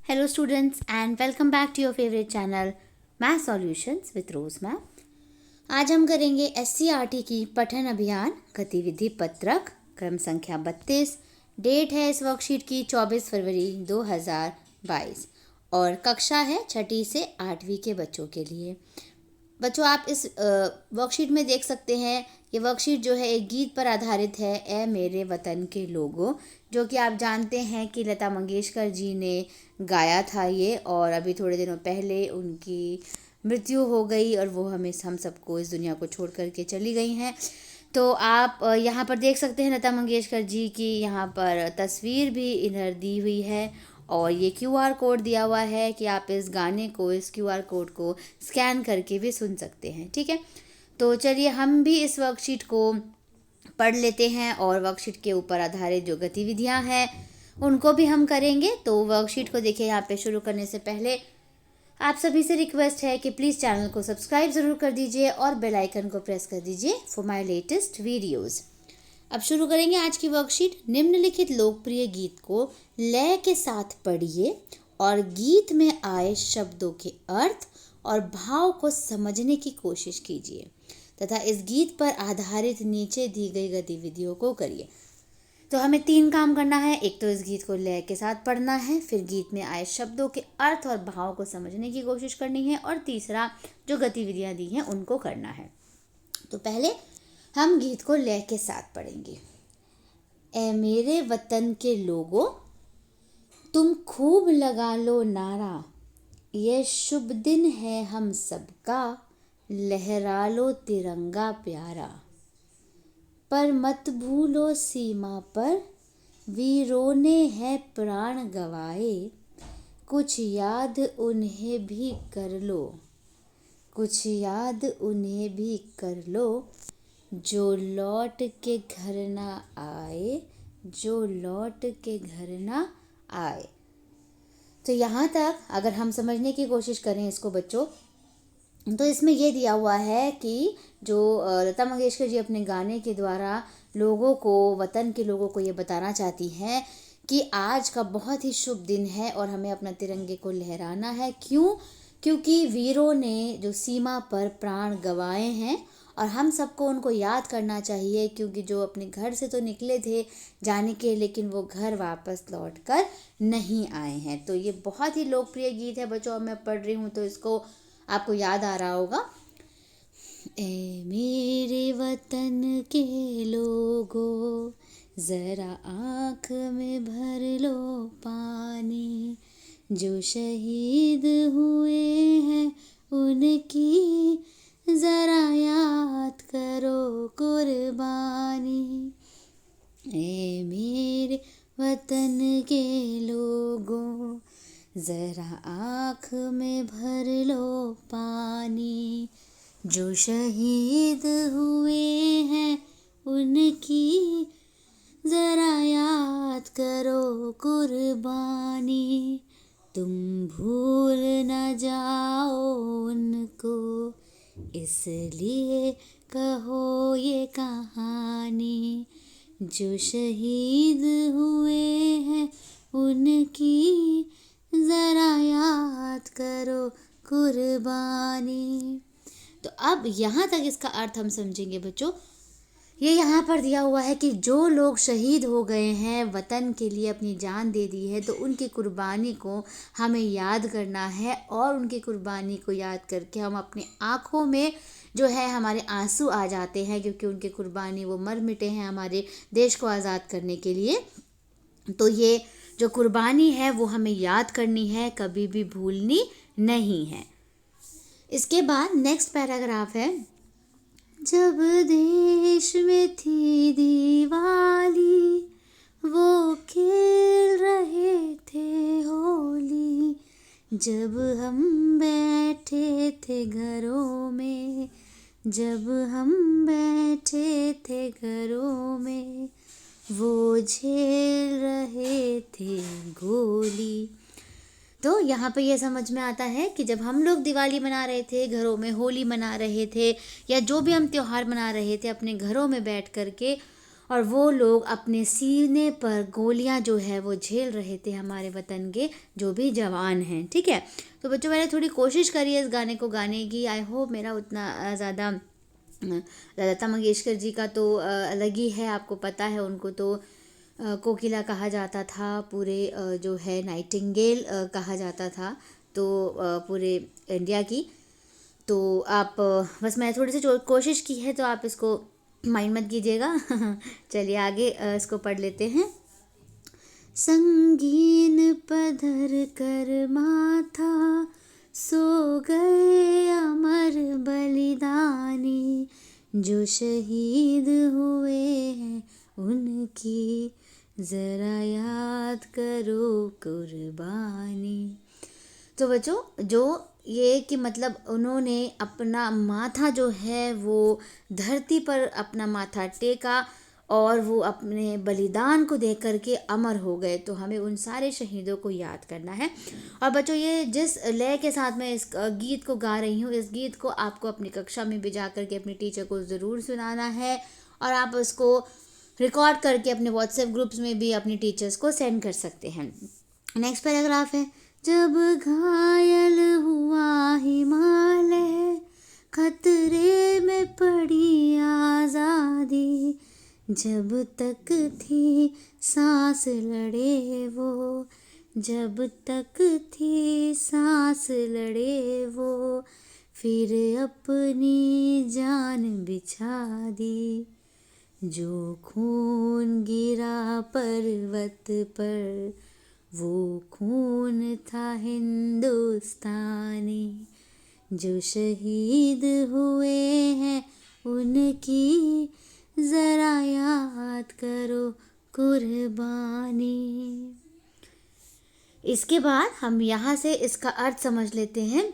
Hello students and welcome back to your favorite channel Math Solutions with Rose Ma'am। आज हम करेंगे SCRT की पठन अभियान गतिविधि पत्रक क्रम संख्या 32। डेट है इस वर्कशीट की 24 फरवरी 2022 और कक्षा है 6ठी से 8वीं के बच्चों के लिए। बच्चों आप इस वर्कशीट में देख सकते हैं, ये वर्कशीट जो है एक गीत पर आधारित है, ए मेरे वतन के लोगों, जो कि आप जानते हैं कि लता मंगेशकर जी ने गाया था ये, और अभी थोड़े दिनों पहले उनकी मृत्यु हो गई और वो हम सबको इस दुनिया को छोड़ कर के चली गई हैं। तो आप यहाँ पर देख सकते हैं लता मंगेशकर जी की यहाँ पर तस्वीर भी इधर दी हुई है और ये QR कोड दिया हुआ है कि आप इस गाने को, इस QR कोड को स्कैन करके भी सुन सकते हैं। ठीक है, तो चलिए हम भी इस वर्कशीट को पढ़ लेते हैं और वर्कशीट के ऊपर आधारित जो गतिविधियां हैं उनको भी हम करेंगे। तो वर्कशीट को देखिए, यहाँ पे शुरू करने से पहले आप सभी से रिक्वेस्ट है कि प्लीज़ चैनल को सब्सक्राइब ज़रूर कर दीजिए और बेल आइकन को प्रेस कर दीजिए फॉर माय लेटेस्ट वीडियोस। अब शुरू करेंगे आज की वर्कशीट। निम्नलिखित लोकप्रिय गीत को लय के साथ पढ़िए और गीत में आए शब्दों के अर्थ और भाव को समझने की कोशिश कीजिए तथा इस गीत पर आधारित नीचे दी गई गतिविधियों को करिए। तो हमें 3 काम करना है। एक तो इस गीत को लय के साथ पढ़ना है, फिर गीत में आए शब्दों के अर्थ और भाव को समझने की कोशिश करनी है, और तीसरा जो गतिविधियां दी हैं उनको करना है। तो पहले हम गीत को लय के साथ पढ़ेंगे। ए मेरे वतन के लोगों, तुम खूब लगा लो नारा, ये शुभ दिन है हम सबका, लहरा लो तिरंगा प्यारा। पर मत भूलो सीमा पर वीरों ने है प्राण गवाए, कुछ याद उन्हें भी कर लो, कुछ याद उन्हें भी कर लो, जो लौट के घर ना आए, जो लौट के घर ना आए। तो यहाँ तक अगर हम समझने की कोशिश करें इसको बच्चों, तो इसमें ये दिया हुआ है कि जो लता मंगेशकर जी अपने गाने के द्वारा लोगों को, वतन के लोगों को ये बताना चाहती हैं कि आज का बहुत ही शुभ दिन है और हमें अपना तिरंगे को लहराना है। क्यों? क्योंकि वीरों ने जो सीमा पर प्राण गंवाए हैं और हम सबको उनको याद करना चाहिए, क्योंकि जो अपने घर से तो निकले थे जाने के, लेकिन वो घर वापस लौट कर नहीं आए हैं। तो ये बहुत ही लोकप्रिय गीत है बच्चों। अब मैं पढ़ रही हूँ तो इसको आपको याद आ रहा होगा। ए मेरे वतन के लोगों, ज़रा आँख में भर लो पानी, जो शहीद हुए हैं उनकी ज़रा याद करो कुर्बानी। ए मेरे वतन के लोगों, ज़रा आँख में भर लो पानी, जो शहीद हुए हैं उनकी ज़रा याद करो कुर्बानी। तुम भूल न जाओ उनको, इसलिए कहो ये कहानी, जो शहीद हुए हैं उनकी ज़रा याद करो कुर्बानी। तो अब यहाँ तक इसका अर्थ हम समझेंगे बच्चों। ये यहाँ पर दिया हुआ है कि जो लोग शहीद हो गए हैं, वतन के लिए अपनी जान दे दी है, तो उनकी कुर्बानी को हमें याद करना है और उनकी कुर्बानी को याद करके हम अपनी आँखों में जो है हमारे आंसू आ जाते हैं, क्योंकि उनकी कुर्बानी, वो मर मिटे हैं हमारे देश को आज़ाद करने के लिए। तो ये जो कुर्बानी है वो हमें याद करनी है, कभी भी भूलनी नहीं है। इसके बाद नेक्स्ट पैराग्राफ है। जब देश में थी दिवाली, वो खेल रहे थे होली, जब हम बैठे थे घरों में, जब हम बैठे थे घरों में, वो झेल रहे थे गोली। तो यहाँ पे ये समझ में आता है कि जब हम लोग दिवाली मना रहे थे, घरों में होली मना रहे थे, या जो भी हम त्यौहार मना रहे थे अपने घरों में बैठ कर के, और वो लोग अपने सीने पर गोलियां जो है वो झेल रहे थे, हमारे वतन के जो भी जवान हैं। ठीक है, तो बच्चों मैंने थोड़ी कोशिश करी है इस गाने को गाने की। आई होप मेरा उतना ज़्यादा, लता मंगेशकर जी का तो अलग ही है, आपको पता है उनको तो कोकिला कहा जाता था, पूरे जो है नाइटिंगेल कहा जाता था, तो पूरे इंडिया की। तो आप बस मैंने थोड़ी सी कोशिश की है, तो आप इसको माइंड मत कीजिएगा। चलिए आगे इसको पढ़ लेते हैं। संगीन पधर कर माथा, सो गए अमर बलिदानी, जो शहीद हुए हैं उनकी ज़रा याद करो कुर्बानी। तो बच्चों जो ये कि मतलब उन्होंने अपना माथा जो है वो धरती पर अपना माथा टेका और वो अपने बलिदान को देख करके अमर हो गए। तो हमें उन सारे शहीदों को याद करना है। और बच्चों ये जिस लय के साथ मैं इस गीत को गा रही हूँ, इस गीत को आपको अपनी कक्षा में भी जा करके अपनी टीचर को ज़रूर सुनाना है, और आप उसको रिकॉर्ड करके अपने व्हाट्सएप ग्रुप्स में भी अपनी टीचर्स को सेंड कर सकते हैं। नेक्स्ट पैराग्राफ है। जब घायल हुआ हिमालय, खतरे में पड़ी आज़ादी, जब तक थी सांस लड़े वो, जब तक थी सांस लड़े वो, फिर अपनी जान बिछा दी, जो खून गिरा पर्वत पर, वो खून था हिंदुस्तानी, जो शहीद हुए हैं उनकी ज़रा याद करो कुर्बानी। इसके बाद हम यहाँ से इसका अर्थ समझ लेते हैं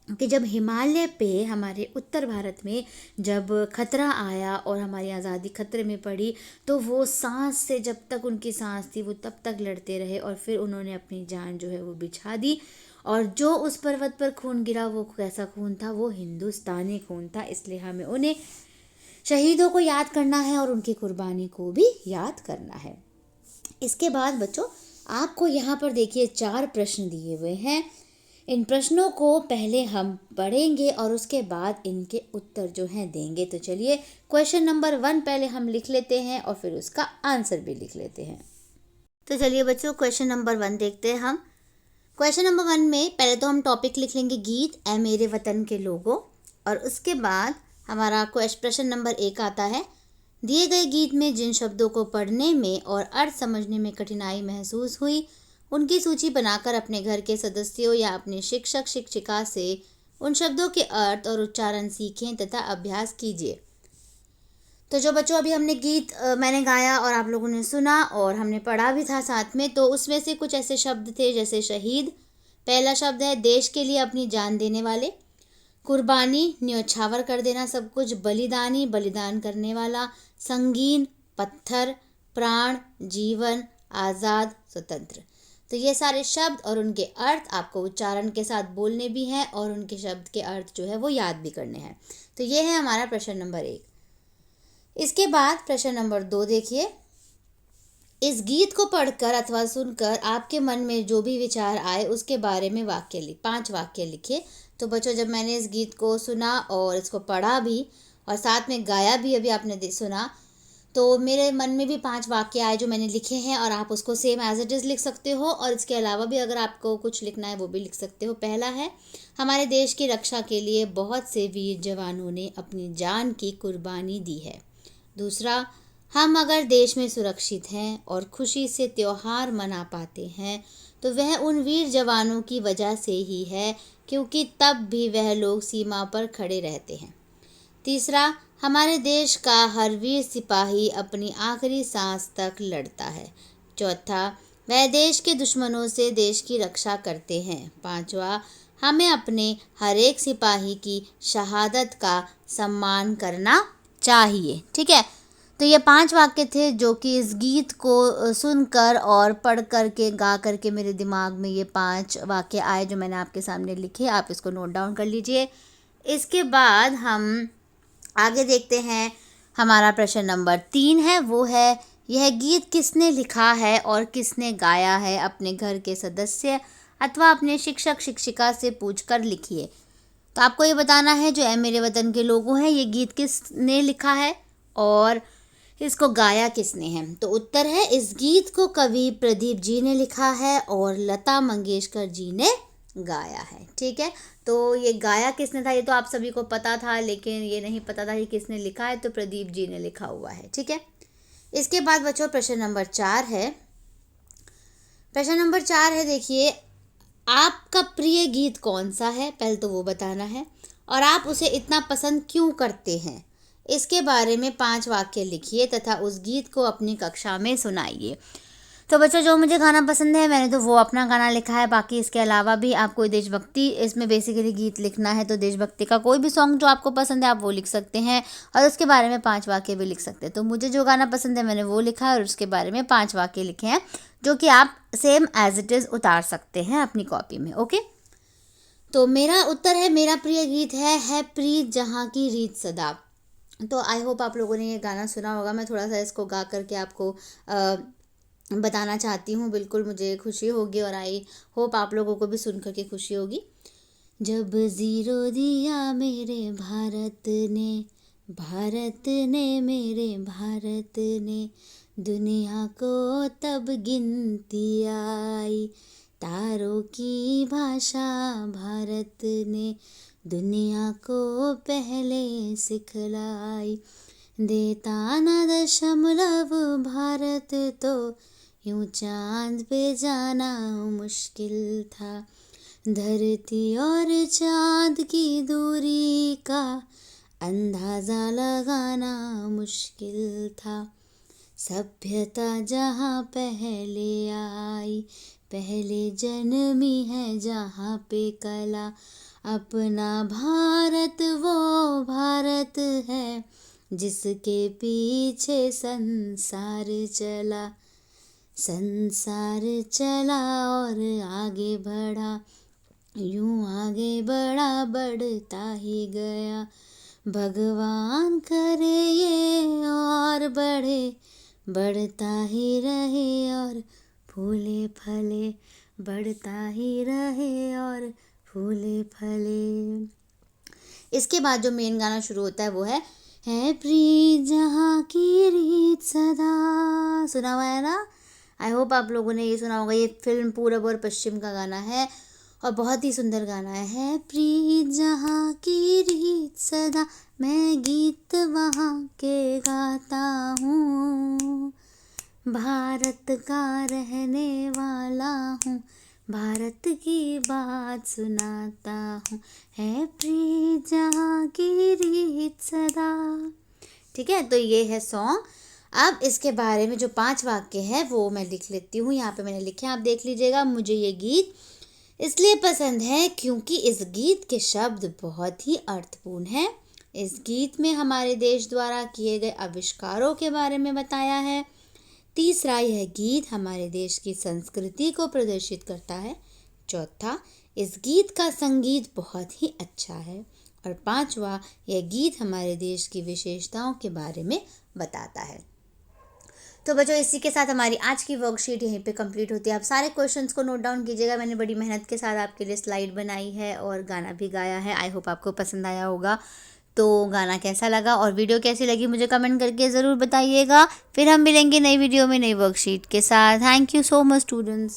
कि जब हिमालय पे हमारे उत्तर भारत में जब खतरा आया और हमारी आज़ादी खतरे में पड़ी, तो वो सांस से, जब तक उनकी सांस थी वो तब तक लड़ते रहे, और फिर उन्होंने अपनी जान जो है वो बिछा दी। और जो उस पर्वत पर खून गिरा वो कैसा खून था, वो हिंदुस्तानी खून था। इसलिए हमें उन्हें शहीदों को याद करना है और उनकी कुर्बानी को भी याद करना है। इसके बाद बच्चों आपको यहाँ पर देखिए 4 प्रश्न दिए हुए हैं। इन प्रश्नों को पहले हम पढ़ेंगे और उसके बाद इनके उत्तर जो हैं देंगे। तो चलिए क्वेश्चन नंबर 1 पहले हम लिख लेते हैं और फिर उसका आंसर भी लिख लेते हैं। तो चलिए बच्चों क्वेश्चन नंबर 1 देखते हैं हम। क्वेश्चन नंबर 1 में पहले तो हम टॉपिक लिख लेंगे गीत ऐ मेरे वतन के लोगों, और उसके बाद हमारा प्रश्न नंबर 1 आता है। दिए गए गीत में जिन शब्दों को पढ़ने में और अर्थ समझने में कठिनाई महसूस हुई, उनकी सूची बनाकर अपने घर के सदस्यों या अपने शिक्षक शिक्षिका से उन शब्दों के अर्थ और उच्चारण सीखें तथा अभ्यास कीजिए। तो जो बच्चों अभी हमने गीत मैंने गाया और आप लोगों ने सुना और हमने पढ़ा भी था साथ में, तो उसमें से कुछ ऐसे शब्द थे जैसे शहीद, पहला शब्द है देश के लिए अपनी जान देने वाले, कुर्बानी न्योछावर कर देना सब कुछ, बलिदानी बलिदान करने वाला, संगीन पत्थर, प्राण जीवन, आज़ाद स्वतंत्र। तो ये सारे शब्द और उनके अर्थ आपको उच्चारण के साथ बोलने भी हैं और उनके शब्द के अर्थ जो है वो याद भी करने हैं। तो ये है हमारा प्रश्न नंबर 1। इसके बाद प्रश्न नंबर 2 देखिए। इस गीत को पढ़कर अथवा सुनकर आपके मन में जो भी विचार आए उसके बारे में 5 वाक्य लिखिए। तो बच्चों जब मैंने इस गीत को सुना और इसको पढ़ा भी और साथ में गाया भी, अभी आपने सुना, तो मेरे मन में भी 5 वाक्य आए जो मैंने लिखे हैं, और आप उसको सेम एज इट इज़ लिख सकते हो, और इसके अलावा भी अगर आपको कुछ लिखना है वो भी लिख सकते हो। पहला है, हमारे देश की रक्षा के लिए बहुत से वीर जवानों ने अपनी जान की कुर्बानी दी है। दूसरा, हम अगर देश में सुरक्षित हैं और खुशी से त्यौहार मना पाते हैं तो वह उन वीर जवानों की वजह से ही है, क्योंकि तब भी वह लोग सीमा पर खड़े रहते हैं। तीसरा, हमारे देश का हर वीर सिपाही अपनी आखिरी सांस तक लड़ता है। चौथा, वह देश के दुश्मनों से देश की रक्षा करते हैं। पांचवा, हमें अपने हर एक सिपाही की शहादत का सम्मान करना चाहिए। ठीक है, तो ये 5 वाक्य थे जो कि इस गीत को सुनकर और पढ़ कर के गा कर के मेरे दिमाग में ये 5 वाक्य आए जो मैंने आपके सामने लिखे। आप इसको नोट डाउन कर लीजिए। इसके बाद हम आगे देखते हैं हमारा प्रश्न नंबर 3 है, वो है यह गीत किसने लिखा है और किसने गाया है? अपने घर के सदस्य अथवा अपने शिक्षक शिक्षिका से पूछकर लिखिए। तो आपको ये बताना है जो ऐ मेरे वतन के लोगों हैं, ये गीत किसने लिखा है और इसको गाया किसने है? तो उत्तर है, इस गीत को कवि प्रदीप जी ने लिखा है और लता मंगेशकर जी ने गाया है। ठीक है, तो ये गाया किसने था ये तो आप सभी को पता था, लेकिन ये नहीं पता था कि किसने लिखा है, तो प्रदीप जी ने लिखा हुआ है। ठीक है, इसके बाद बच्चों प्रश्न नंबर 4 है। प्रश्न नंबर 4 है, देखिए, आपका प्रिय गीत कौन सा है? पहले तो वो बताना है, और आप उसे इतना पसंद क्यों करते हैं? इसके बारे में 5 वाक्य लिखिए तथा उस गीत को अपनी कक्षा में सुनाइए। तो बच्चों, जो मुझे गाना पसंद है मैंने तो वो अपना गाना लिखा है। बाकी इसके अलावा भी आप कोई देशभक्ति, इसमें बेसिकली गीत लिखना है तो देशभक्ति का कोई भी सॉन्ग जो आपको पसंद है आप वो लिख सकते हैं, और उसके बारे में 5 वाक्य भी लिख सकते हैं। तो मुझे जो गाना पसंद है मैंने वो लिखा है और उसके बारे में 5 वाक्य लिखे हैं, जो कि आप सेम एज इट इज़ उतार सकते हैं अपनी कॉपी में। ओके, तो मेरा उत्तर है, मेरा प्रिय गीत है प्रीत जहाँ की रीत सदा। तो आई होप आप लोगों ने ये गाना सुना होगा। मैं थोड़ा सा इसको गा करके आपको बताना चाहती हूँ। बिल्कुल मुझे खुशी होगी और आई होप आप लोगों को भी सुन करके खुशी होगी। जब ज़ीरो दिया मेरे भारत ने मेरे भारत ने, दुनिया को तब गिनती आई, तारों की भाषा भारत ने दुनिया को पहले सिखलाई, देता न दशमलव भारत तो यूं चांद पे जाना मुश्किल था, धरती और चांद की दूरी का अंदाज़ा लगाना मुश्किल था, सभ्यता जहाँ पहले आई, पहले जन्मी है जहाँ पे कला, अपना भारत वो भारत है जिसके पीछे संसार चला और आगे बढ़ा, यूं आगे बढ़ता ही गया, भगवान करे ये और बढ़ता ही रहे और फूले फले, बढ़ता ही रहे और फूले फले। इसके बाद जो मेन गाना शुरू होता है वो है प्रीत जहाँ की रीत सदा। सुना हुआ है ना? आई होप आप लोगों ने ये सुना होगा। ये फिल्म पूरब और पश्चिम का गाना है और बहुत ही सुंदर गाना है प्रीत जहाँ की रीत सदा, मैं गीत वहाँ के गाता हूँ, भारत का रहने वाला हूँ, भारत की बात सुनाता हूँ, है प्रीत जहाँ की रीत सदा। ठीक है, तो ये है सॉन्ग। अब इसके बारे में जो 5 वाक्य है वो मैं लिख लेती हूँ। यहाँ पे मैंने लिखे हैं, आप देख लीजिएगा। मुझे ये गीत इसलिए पसंद है क्योंकि इस गीत के शब्द बहुत ही अर्थपूर्ण हैं। इस गीत में हमारे देश द्वारा किए गए आविष्कारों के बारे में बताया है। तीसरा, यह गीत हमारे देश की संस्कृति को प्रदर्शित करता है। चौथा, इस गीत का संगीत बहुत ही अच्छा है। और 5वां, यह गीत हमारे देश की विशेषताओं के बारे में बताता है। तो बच्चों, इसी के साथ हमारी आज की वर्कशीट यहीं पे कंप्लीट होती है। आप सारे क्वेश्चंस को नोट डाउन कीजिएगा। मैंने बड़ी मेहनत के साथ आपके लिए स्लाइड बनाई है और गाना भी गाया है। आई होप आपको पसंद आया होगा। तो गाना कैसा लगा और वीडियो कैसी लगी मुझे कमेंट करके ज़रूर बताइएगा। फिर हम मिलेंगे नई वीडियो में नई वर्कशीट के साथ। Thank you so much students.